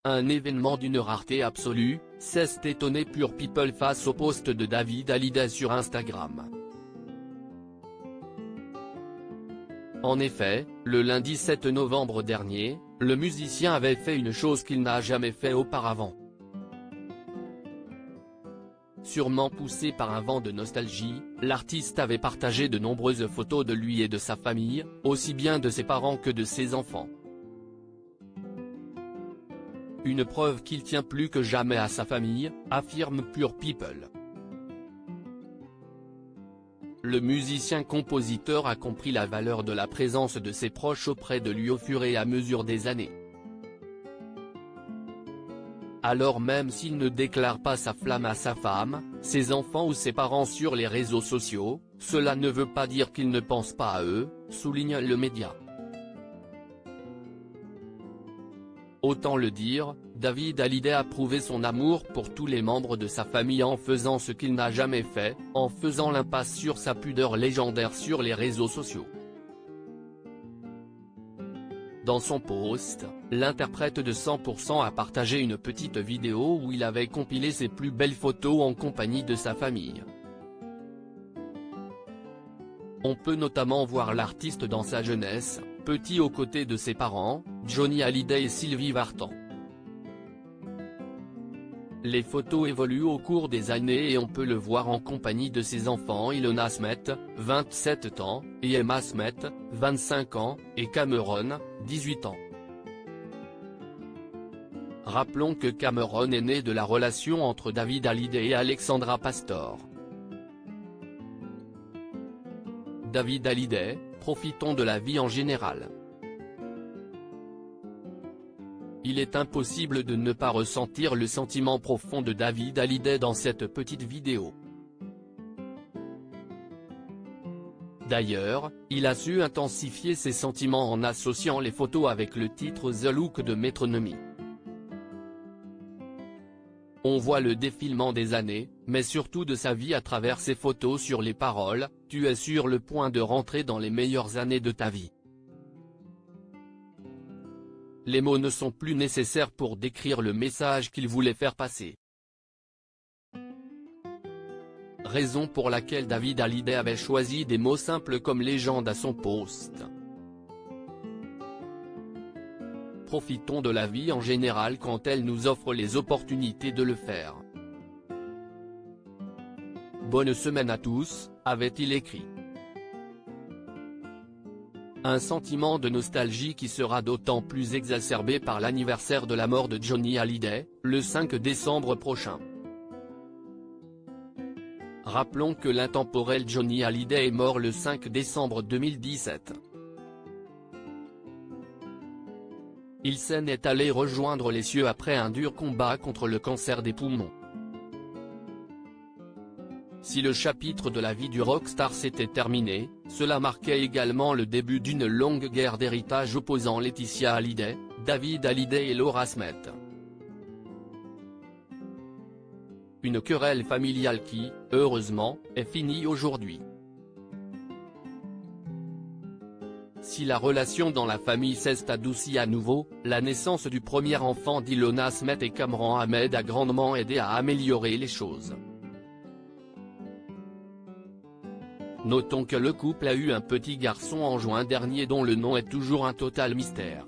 un événement d'une rareté absolue, s'est étonné Pure People face au post de David Hallyday sur Instagram. En effet, le lundi 7 novembre dernier, le musicien avait fait une chose qu'il n'a jamais fait auparavant. Sûrement poussé par un vent de nostalgie, l'artiste avait partagé de nombreuses photos de lui et de sa famille, aussi bien de ses parents que de ses enfants. Une preuve qu'il tient plus que jamais à sa famille, affirme Pure People. Le musicien-compositeur a compris la valeur de la présence de ses proches auprès de lui au fur et à mesure des années. Alors même s'il ne déclare pas sa flamme à sa femme, ses enfants ou ses parents sur les réseaux sociaux, cela ne veut pas dire qu'il ne pense pas à eux, souligne le média. Autant le dire, David Hallyday a prouvé son amour pour tous les membres de sa famille en faisant ce qu'il n'a jamais fait, en faisant l'impasse sur sa pudeur légendaire sur les réseaux sociaux. Dans son post, l'interprète de 100% a partagé une petite vidéo où il avait compilé ses plus belles photos en compagnie de sa famille. On peut notamment voir l'artiste dans sa jeunesse, petit aux côtés de ses parents, Johnny Hallyday et Sylvie Vartan. Les photos évoluent au cours des années et on peut le voir en compagnie de ses enfants Ilona Smet, 27 ans, et Emma Smet, 25 ans, et Cameron, 18 ans. Rappelons que Cameron est né de la relation entre David Hallyday et Alexandra Pastor. David Hallyday, profitons de la vie en général. Il est impossible de ne pas ressentir le sentiment profond de David Hallyday dans cette petite vidéo. D'ailleurs, il a su intensifier ses sentiments en associant les photos avec le titre The Look de Metronomy. On voit le défilement des années, mais surtout de sa vie à travers ses photos sur les paroles « Tu es sur le point de rentrer dans les meilleures années de ta vie ». Les mots ne sont plus nécessaires pour décrire le message qu'il voulait faire passer. Raison pour laquelle David Hallyday avait choisi des mots simples comme légende à son post. Profitons de la vie en général quand elle nous offre les opportunités de le faire. Bonne semaine à tous, avait-il écrit. Un sentiment de nostalgie qui sera d'autant plus exacerbé par l'anniversaire de la mort de Johnny Hallyday, le 5 décembre prochain. Rappelons que l'intemporel Johnny Hallyday est mort le 5 décembre 2017. Il s'en est allé rejoindre les cieux après un dur combat contre le cancer des poumons. Si le chapitre de la vie du rockstar s'était terminé, cela marquait également le début d'une longue guerre d'héritage opposant Laetitia Hallyday, David Hallyday et Laura Smet. Une querelle familiale qui, heureusement, est finie aujourd'hui. Si la relation dans la famille s'est adoucie à nouveau, la naissance du premier enfant d'Ilona Smet et Cameron Ahmed a grandement aidé à améliorer les choses. Notons que le couple a eu un petit garçon en juin dernier dont le nom est toujours un total mystère.